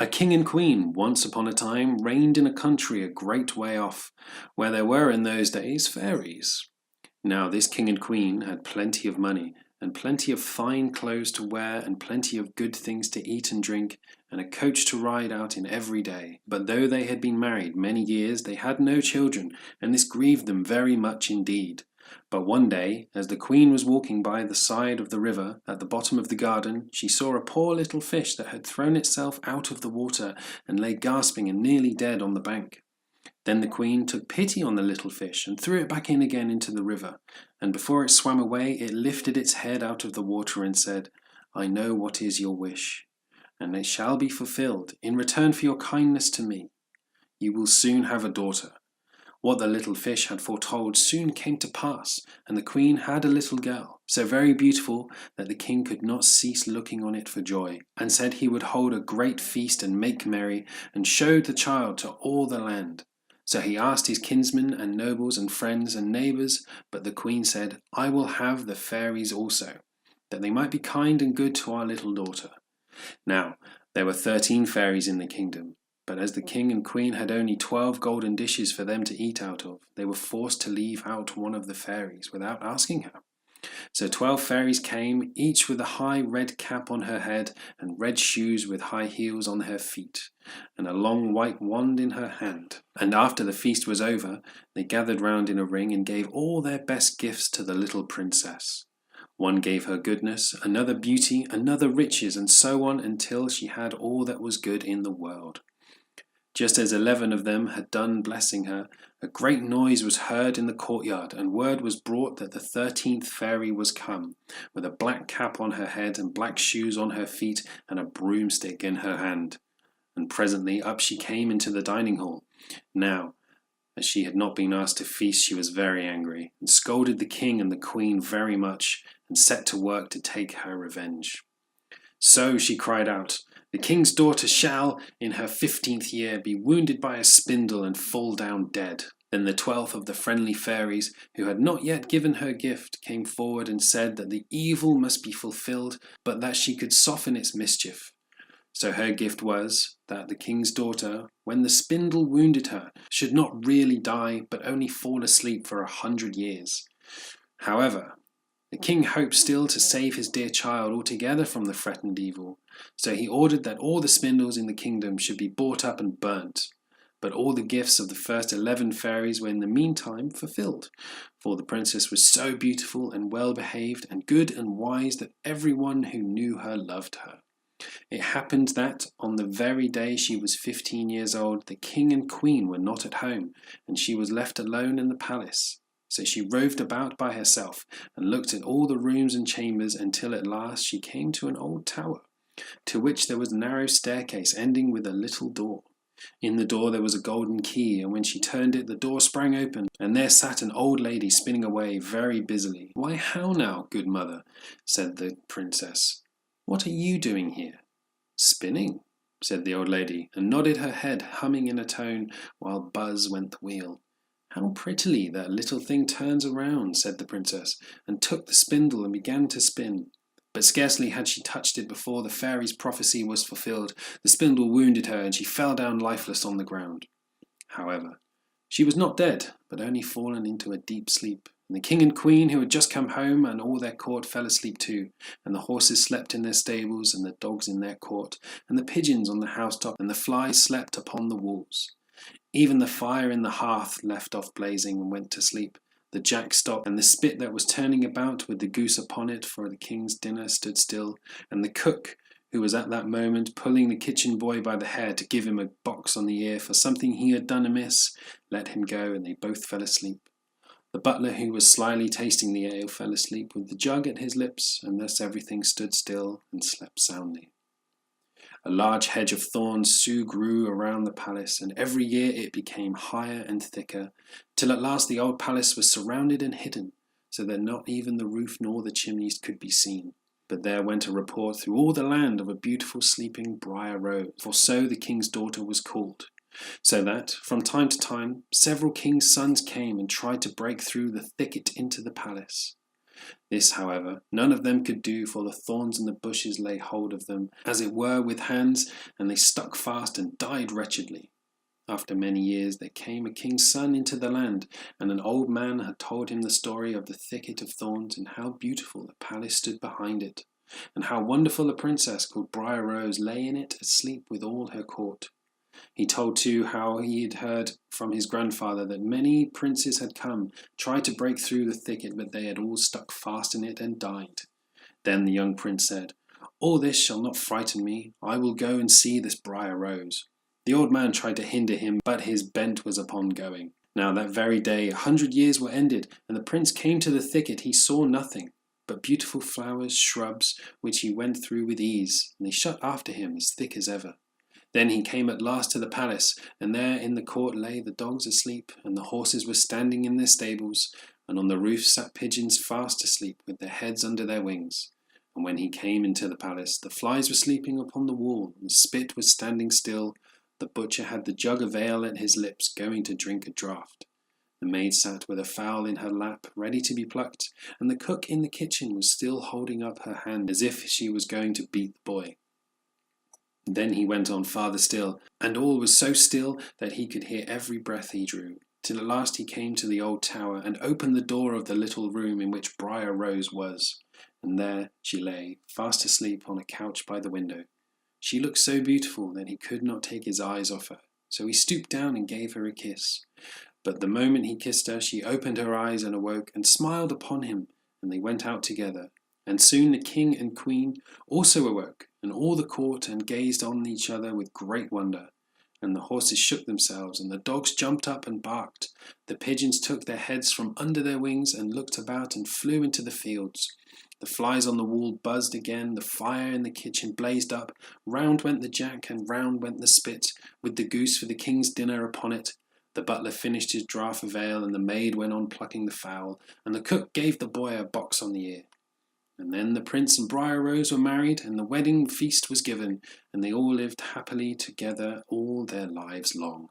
A king and queen, once upon a time, reigned in a country a great way off, where there were in those days fairies. Now this king and queen had plenty of money, and plenty of fine clothes to wear, and plenty of good things to eat and drink, and a coach to ride out in every day. But though they had been married many years, they had no children, and this grieved them very much indeed. But one day, as the queen was walking by the side of the river, at the bottom of the garden, she saw a poor little fish that had thrown itself out of the water, and lay gasping and nearly dead on the bank. Then the queen took pity on the little fish, and threw it back in again into the river, and before it swam away, it lifted its head out of the water and said, "I know what is your wish, and it shall be fulfilled, in return for your kindness to me. You will soon have a daughter." What the little fish had foretold soon came to pass, and the queen had a little girl, so very beautiful that the king could not cease looking on it for joy, and said he would hold a great feast and make merry, and showed the child to all the land. So he asked his kinsmen and nobles and friends and neighbours, but the queen said, "I will have the fairies also, that they might be kind and good to our little daughter." Now there were 13 fairies in the kingdom, but as the king and queen had only 12 golden dishes for them to eat out of, they were forced to leave out one of the fairies without asking her. So 12 fairies came, each with a high red cap on her head, and red shoes with high heels on her feet, and a long white wand in her hand. And after the feast was over, they gathered round in a ring and gave all their best gifts to the little princess. One gave her goodness, another beauty, another riches, and so on until she had all that was good in the world. Just as 11 of them had done blessing her, a great noise was heard in the courtyard, and word was brought that the 13th fairy was come, with a black cap on her head and black shoes on her feet and a broomstick in her hand. And presently up she came into the dining hall. Now, as she had not been asked to feast, she was very angry, and scolded the king and the queen very much, and set to work to take her revenge. "So," she cried out, "the king's daughter shall, in her 15th year, be wounded by a spindle and fall down dead." Then the 12th of the friendly fairies, who had not yet given her gift, came forward and said that the evil must be fulfilled, but that she could soften its mischief. So her gift was that the king's daughter, when the spindle wounded her, should not really die, but only fall asleep for 100 years. However, the king hoped still to save his dear child altogether from the threatened evil, so he ordered that all the spindles in the kingdom should be bought up and burnt. But all the gifts of the first 11 fairies were in the meantime fulfilled, for the princess was so beautiful and well behaved and good and wise that everyone who knew her loved her. It happened that, on the very day she was 15 years old, the king and queen were not at home, and she was left alone in the palace. So she roved about by herself, and looked at all the rooms and chambers, until at last she came to an old tower, to which there was a narrow staircase ending with a little door. In the door there was a golden key, and when she turned it, the door sprang open, and there sat an old lady spinning away very busily. "Why, how now, good mother?" said the princess. "What are you doing here?" "Spinning," said the old lady, and nodded her head, humming in a tone, while buzz went the wheel. "How prettily that little thing turns around," said the princess, and took the spindle and began to spin. But scarcely had she touched it before the fairy's prophecy was fulfilled. The spindle wounded her, and she fell down lifeless on the ground. However, she was not dead, but only fallen into a deep sleep. And the king and queen, who had just come home, and all their court, fell asleep too, and the horses slept in their stables, and the dogs in their court, and the pigeons on the housetop, and the flies slept upon the walls. Even the fire in the hearth left off blazing and went to sleep. The jack stopped, and the spit that was turning about with the goose upon it for the king's dinner stood still, and the cook, who was at that moment pulling the kitchen boy by the hair to give him a box on the ear for something he had done amiss, let him go, and they both fell asleep. The butler, who was slyly tasting the ale, fell asleep with the jug at his lips, and thus everything stood still and slept soundly. A large hedge of thorns soon grew around the palace, and every year it became higher and thicker, till at last the old palace was surrounded and hidden, so that not even the roof nor the chimneys could be seen. But there went a report through all the land of a beautiful sleeping Briar Rose, for so the king's daughter was called. So that, from time to time, several kings' sons came and tried to break through the thicket into the palace. This, however, none of them could do, for the thorns and the bushes lay hold of them, as it were with hands, and they stuck fast and died wretchedly. After many years there came a king's son into the land, and an old man had told him the story of the thicket of thorns, and how beautiful the palace stood behind it, and how wonderful a princess called Briar Rose lay in it asleep with all her court. He told too how he had heard from his grandfather that many princes had come, tried to break through the thicket, but they had all stuck fast in it and died. Then the young prince said, "All this shall not frighten me. I will go and see this Briar Rose." The old man tried to hinder him, but his bent was upon going. Now that very day 100 years were ended, and the prince came to the thicket. He saw nothing but beautiful flowers, shrubs, which he went through with ease, and they shut after him as thick as ever. Then he came at last to the palace, and there in the court lay the dogs asleep, and the horses were standing in their stables, and on the roof sat pigeons fast asleep, with their heads under their wings. And when he came into the palace, the flies were sleeping upon the wall, and the spit was standing still. The butcher had the jug of ale at his lips, going to drink a draught. The maid sat with a fowl in her lap, ready to be plucked, and the cook in the kitchen was still holding up her hand, as if she was going to beat the boy. Then he went on farther still, and all was so still that he could hear every breath he drew, till at last he came to the old tower, and opened the door of the little room in which Briar Rose was, and there she lay, fast asleep on a couch by the window. She looked so beautiful that he could not take his eyes off her, so he stooped down and gave her a kiss. But the moment he kissed her, she opened her eyes and awoke, and smiled upon him, and they went out together. And soon the king and queen also awoke, and all the court, and gazed on each other with great wonder. And the horses shook themselves, and the dogs jumped up and barked. The pigeons took their heads from under their wings, and looked about, and flew into the fields. The flies on the wall buzzed again, the fire in the kitchen blazed up, round went the jack, and round went the spit, with the goose for the king's dinner upon it. The butler finished his draught of ale, and the maid went on plucking the fowl, and the cook gave the boy a box on the ear. And then the prince and Briar Rose were married, and the wedding feast was given, and they all lived happily together all their lives long.